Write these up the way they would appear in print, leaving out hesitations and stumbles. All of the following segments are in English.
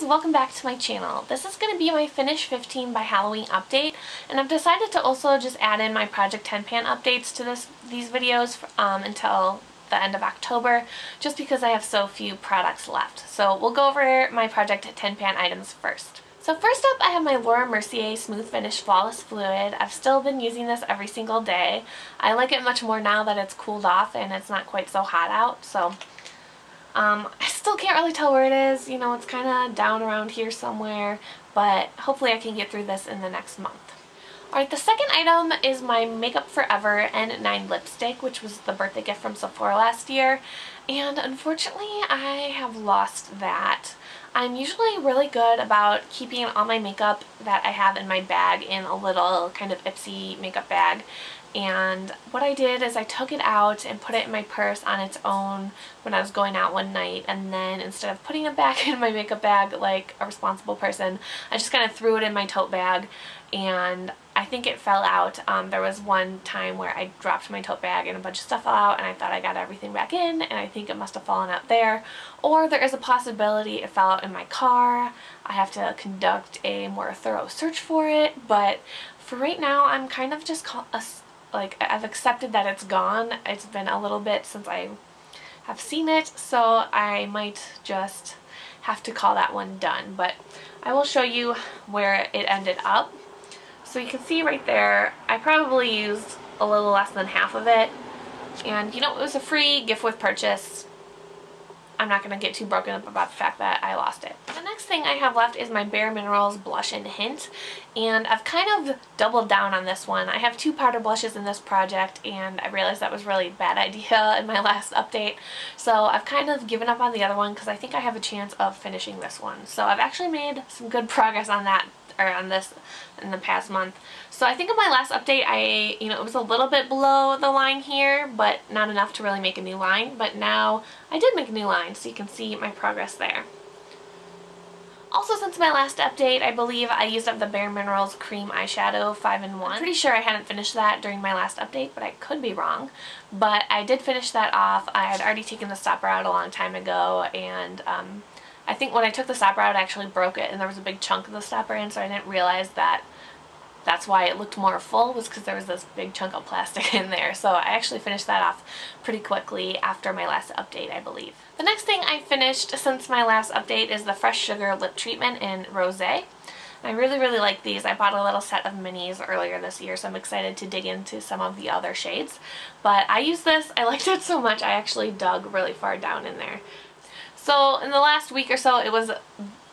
guys, welcome back to my channel. This is going to be my Finish 15 by Halloween update, and I've decided to also just add in my Project 10 Pan updates to these videos until the end of October, just because I have so few products left. So we'll go over my Project 10 Pan items first. So first up, I have my Laura Mercier Smooth Finish Flawless Fluid. I've still been using this every single day. I like it much more now that it's cooled off and it's not quite so hot out, so I still can't really tell where it is. You know, it's kind of down around here somewhere, but hopefully I can get through this in the next month. Alright, the second item is my Makeup Forever N9 lipstick, which was the birthday gift from Sephora last year, and unfortunately I have lost that. I'm usually really good about keeping all my makeup that I have in my bag in a little kind of Ipsy makeup bag. And what I did is I took it out and put it in my purse on its own when I was going out one night, and then instead of putting it back in my makeup bag like a responsible person, I just kind of threw it in my tote bag, and I think it fell out. There was one time where I dropped my tote bag and a bunch of stuff fell out, and I thought I got everything back in, and I think it must have fallen out there. Or there is a possibility it fell out in my car. I have to conduct a more thorough search for it, but for right now I'm kind of just I've accepted that it's gone. It's been a little bit since I have seen it, so I might just have to call that one done. But I will show you where it ended up. So you can see right there, I probably used a little less than half of it. And you know, it was a free gift with purchase. I'm not going to get too broken up about the fact that I lost it. The next thing I have left is my Bare Minerals Blush in Hint, and I've kind of doubled down on this one. I have two powder blushes in this project, and I realized that was really a bad idea in my last update, so I've kind of given up on the other one because I think I have a chance of finishing this one. So I've actually made some good progress on that, or on this, in the past month. So I think in my last update, it was a little bit below the line here, but not enough to really make a new line. But now I did make a new line, so you can see my progress there. Also, since my last update, I believe I used up the Bare Minerals Cream Eyeshadow 5-in-1. I'm pretty sure I hadn't finished that during my last update, but I could be wrong. But I did finish that off. I had already taken the stopper out a long time ago, and I think when I took the stopper out, I actually broke it, and there was a big chunk of the stopper in, so I didn't realize that that's why it looked more full, was because there was this big chunk of plastic in there. So I actually finished that off pretty quickly after my last update, I believe. The next thing I finished since my last update is the Fresh Sugar Lip Treatment in Rosé. I really, really like these. I bought a little set of minis earlier this year, so I'm excited to dig into some of the other shades. But I used this. I liked it so much, I actually dug really far down in there. So in the last week or so, it was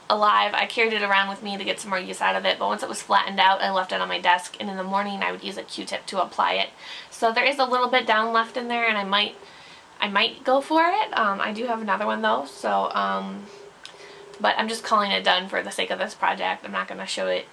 alive. I carried it around with me to get some more use out of it, but once it was flattened out, I left it on my desk, and in the morning I would use a Q-tip to apply it. So there is a little bit down left in there, and I might go for it. I do have another one though, so but I'm just calling it done for the sake of this project. I'm not going to show it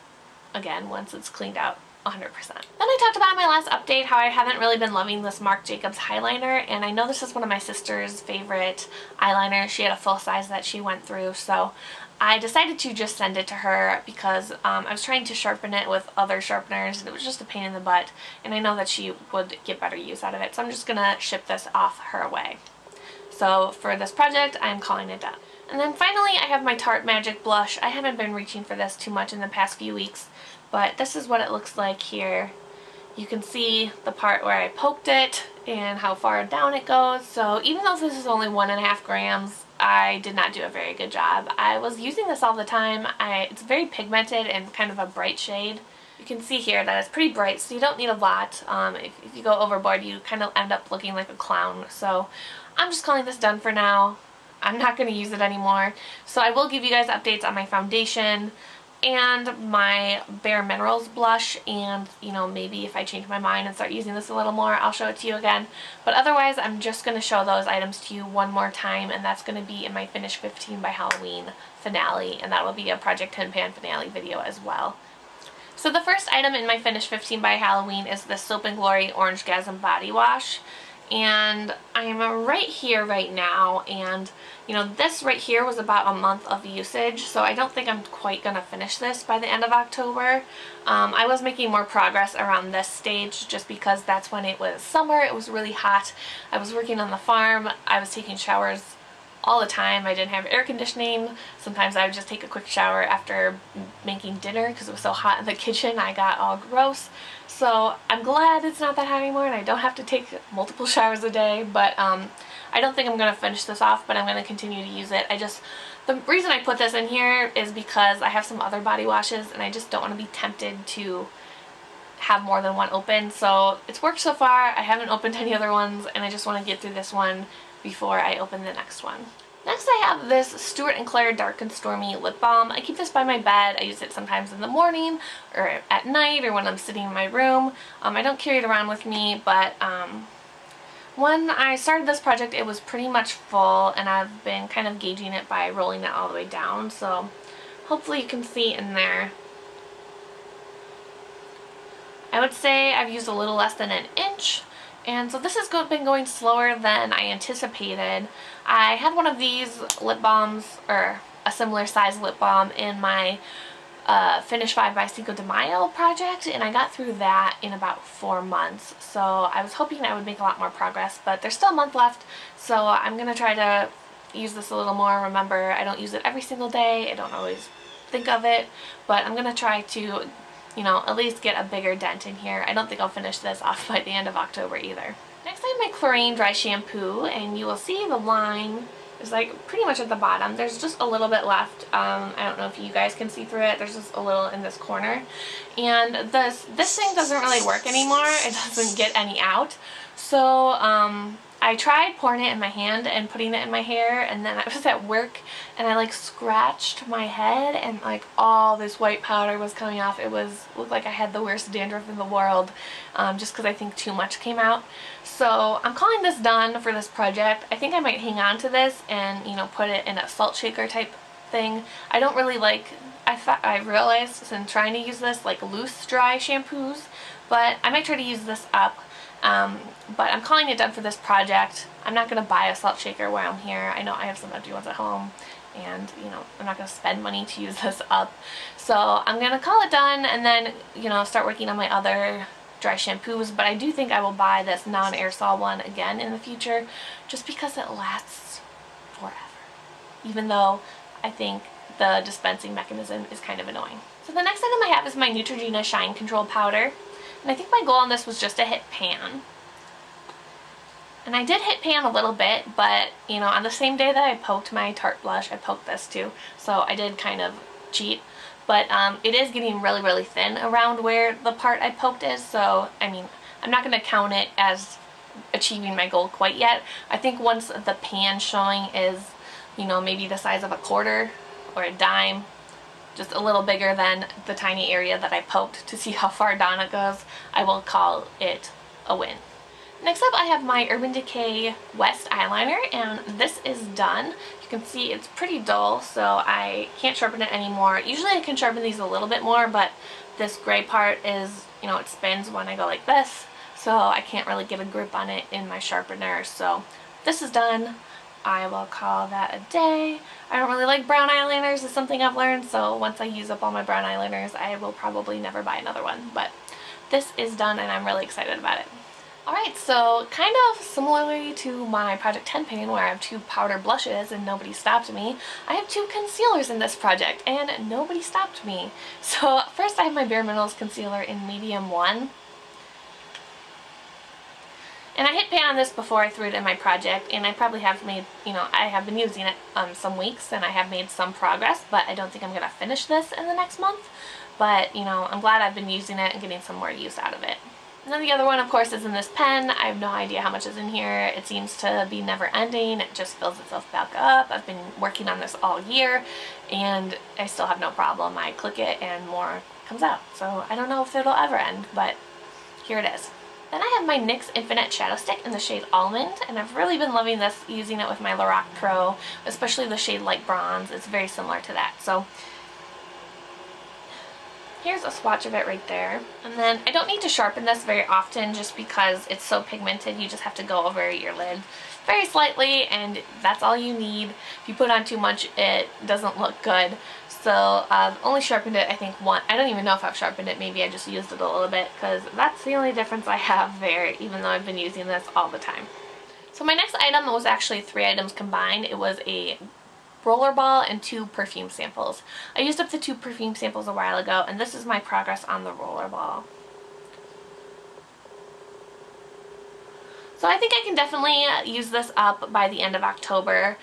again once it's cleaned out 100%. Then I talked about in my last update how I haven't really been loving this Marc Jacobs highliner, and I know this is one of my sister's favorite eyeliners. She had a full size that she went through, so I decided to just send it to her because I was trying to sharpen it with other sharpeners, and it was just a pain in the butt, and I know that she would get better use out of it, so I'm just gonna ship this off her way. So for this project, I'm calling it done. And then finally, I have my Tarte Magic Blush. I haven't been reaching for this too much in the past few weeks, but this is what it looks like here. You can see the part where I poked it and how far down it goes. So even though this is only 1.5 grams, I did not do a very good job. I was using this all the time. It's very pigmented and kind of a bright shade. You can see here that it's pretty bright, so you don't need a lot. If you go overboard, you kind of end up looking like a clown. So I'm just calling this done for now. I'm not going to use it anymore. So I will give you guys updates on my foundation and my Bare Minerals blush, and maybe if I change my mind and start using this a little more, I'll show it to you again. But otherwise, I'm just going to show those items to you one more time, and that's going to be in my Finish 15 by Halloween finale, and that will be a Project 10 Pan finale video as well. So the first item in my Finish 15 by Halloween is the Soap & Glory Orange Gasm Body Wash. And I'm right here right now, and this right here was about a month of usage, so I don't think I'm quite gonna finish this by the end of October. I was making more progress around this stage just because that's when it was summer, it was really hot, I was working on the farm, I was taking showers all the time. I didn't have air conditioning. Sometimes I would just take a quick shower after making dinner because it was so hot in the kitchen. I got all gross. So I'm glad it's not that hot anymore and I don't have to take multiple showers a day, but I don't think I'm going to finish this off, but I'm going to continue to use it. The reason I put this in here is because I have some other body washes and I just don't want to be tempted to have more than one open. So it's worked so far. I haven't opened any other ones and I just want to get through this one before I open the next one. Next I have this Stuart & Claire Dark and Stormy Lip Balm. I keep this by my bed. I use it sometimes in the morning or at night or when I'm sitting in my room. I don't carry it around with me, but when I started this project it was pretty much full and I've been kind of gauging it by rolling it all the way down, so hopefully you can see in there. I would say I've used a little less than an inch, and so this has been going slower than I anticipated. I had one of these lip balms, or a similar size lip balm, in my Finish 5 by Cinco de Mayo project, and I got through that in about 4 months. So I was hoping I would make a lot more progress, but there's still a month left, so I'm going to try to use this a little more. Remember, I don't use it every single day. I don't always think of it, but I'm going to try to, you know, at least get a bigger dent in here. I don't think I'll finish this off by the end of October either. Next I have my Chlorine Dry Shampoo, and you will see the line is like pretty much at the bottom. There's just a little bit left. I don't know if you guys can see through it. There's just a little in this corner. And this thing doesn't really work anymore. It doesn't get any out. So I tried pouring it in my hand and putting it in my hair, and then I was at work and I like scratched my head and like all this white powder was coming off. It looked like I had the worst dandruff in the world, just because I think too much came out. So I'm calling this done for this project. I think I might hang on to this and, you know, put it in a salt shaker type thing. I don't really like, I realized since trying to use this, like loose dry shampoos, but I might try to use this up. But I'm calling it done for this project. I'm not going to buy a salt shaker while I'm here. I know I have some empty ones at home, and, you know, I'm not going to spend money to use this up. So I'm going to call it done and then, you know, start working on my other dry shampoos. But I do think I will buy this non-aerosol one again in the future, just because it lasts forever, even though I think the dispensing mechanism is kind of annoying. So the next item I have is my Neutrogena Shine Control Powder. And I think my goal on this was just to hit pan. And I did hit pan a little bit, but, you know, on the same day that I poked my Tarte blush, I poked this too. So I did kind of cheat. But it is getting really, really thin around where the part I poked is. So, I mean, I'm not going to count it as achieving my goal quite yet. I think once the pan showing is, you know, maybe the size of a quarter or a dime, just a little bigger than the tiny area that I poked to see how far down it goes, I will call it a win. Next up I have my Urban Decay West eyeliner, and this is done. You can see it's pretty dull, so I can't sharpen it anymore. Usually I can sharpen these a little bit more, but this gray part is, you know, it spins when I go like this, so I can't really get a grip on it in my sharpener. So this is done. I will call that a day. I don't really like brown eyeliners, is something I've learned, so once I use up all my brown eyeliners I will probably never buy another one. But this is done and I'm really excited about it. Alright, so kind of similarly to my Project 10 pan where I have 2 powder blushes and nobody stopped me, I have 2 concealers in this project and nobody stopped me. So first I have my Bare Minerals concealer in medium 1. And I hit pan on this before I threw it in my project, and I probably have made, you know, I have been using it some weeks and I have made some progress, but I don't think I'm going to finish this in the next month. But, you know, I'm glad I've been using it and getting some more use out of it. And then the other one, of course, is in this pen. I have no idea how much is in here. It seems to be never ending. It just fills itself back up. I've been working on this all year and I still have no problem. I click it and more comes out. So I don't know if it'll ever end, but here it is. Then I have my NYX Infinite Shadow Stick in the shade Almond, and I've really been loving this, using it with my Lorac Pro, especially the shade Light Bronze. It's very similar to that. So here's a swatch of it right there. And then I don't need to sharpen this very often just because it's so pigmented. You just have to go over your lid very slightly and that's all you need. If you put on too much, it doesn't look good. So I've only sharpened it, I think, once. I don't even know if I've sharpened it. Maybe I just used it a little bit because that's the only difference I have there, even though I've been using this all the time. So my next item was actually 3 items combined. It was a rollerball and 2 perfume samples. I used up the 2 perfume samples a while ago, and this is my progress on the rollerball. So I think I can definitely use this up by the end of October.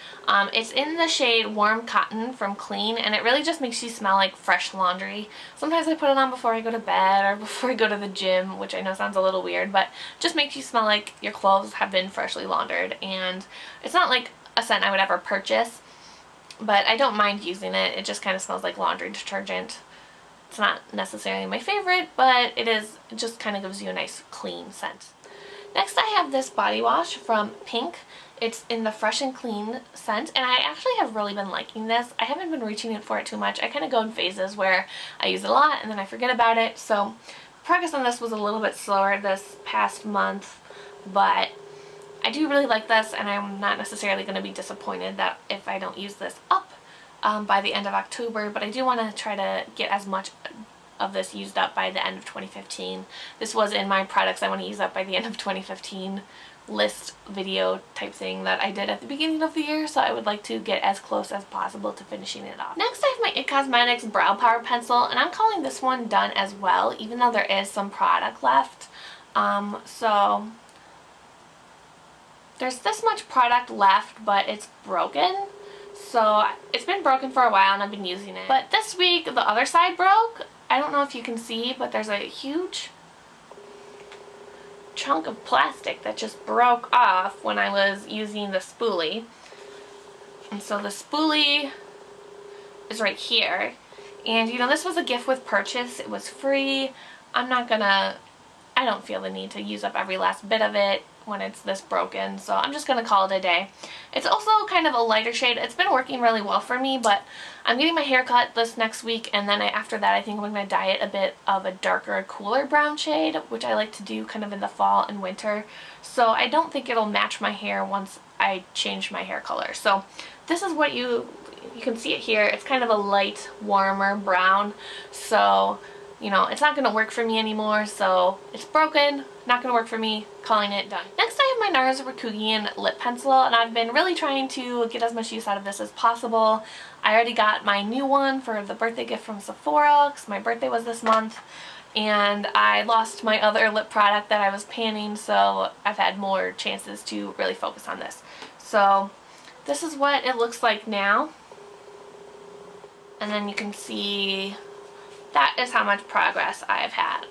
It's in the shade Warm Cotton from Clean, and it really just makes you smell like fresh laundry. Sometimes I put it on before I go to bed or before I go to the gym, which I know sounds a little weird, but just makes you smell like your clothes have been freshly laundered. And it's not like a scent I would ever purchase, but I don't mind using it. It just kind of smells like laundry detergent. It's not necessarily my favorite, but it just kind of gives you a nice clean scent. Next I have this body wash from Pink. It's in the Fresh and Clean scent, and I actually have really been liking this. I haven't been reaching for it too much. I kind of go in phases where I use it a lot and then I forget about it, so progress on this was a little bit slower this past month, but I do really like this, and I'm not necessarily going to be disappointed that if I don't use this up by the end of October, but I do want to try to get as much of this used up by the end of 2015. This was in my products I want to use up by the end of 2015 list video type thing that I did at the beginning of the year, so I would like to get as close as possible to finishing it off. Next I have my IT Cosmetics Brow Power Pencil, and I'm calling this one done as well, even though there is some product left. So there's this much product left, but it's broken. So it's been broken for a while and I've been using it. But this week the other side broke. I don't know if you can see, but there's a huge chunk of plastic that just broke off when I was using the spoolie. And so the spoolie is right here. And you know, this was a gift with purchase. It was free. I don't feel the need to use up every last bit of it when it's this broken, so I'm just gonna call it a day. It's also kind of a lighter shade. It's been working really well for me, but I'm getting my hair cut this next week, and then after that I think I'm gonna dye it a bit of a darker, cooler brown shade, which I like to do kind of in the fall and winter. So I don't think it'll match my hair once I change my hair color. So this is what you can see it here. It's kind of a light, warmer brown. So you know, it's not going to work for me anymore, so it's broken, not going to work for me, calling it done. Next I have my NARS Rakugian lip pencil, and I've been really trying to get as much use out of this as possible. I already got my new one for the birthday gift from Sephora, because my birthday was this month, and I lost my other lip product that I was panning, so I've had more chances to really focus on this. So this is what it looks like now, and then you can see that is how much progress I've had.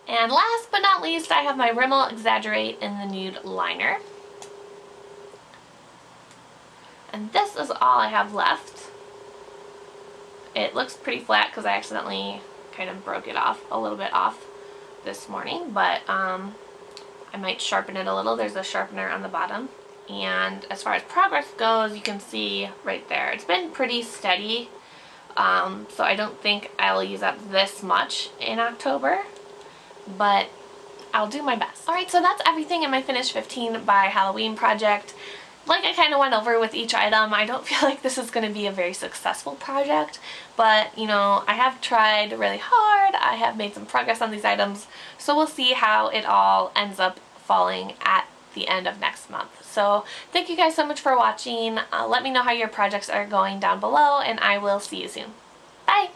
And last but not least, I have my Rimmel Exaggerate in the Nude Liner. And this is all I have left. It looks pretty flat because I accidentally kind of broke it off, a little bit off this morning, but I might sharpen it a little. There's a sharpener on the bottom. And as far as progress goes, you can see right there, it's been pretty steady. So I don't think I'll use up this much in October, but I'll do my best. Alright, so that's everything in my Finish 15 by Halloween project. Like I kind of went over with each item, I don't feel like this is going to be a very successful project, but you know, I have tried really hard, I have made some progress on these items, so we'll see how it all ends up falling at the end of next month. So thank you guys so much for watching. Let me know how your projects are going down below, and I will see you soon. Bye!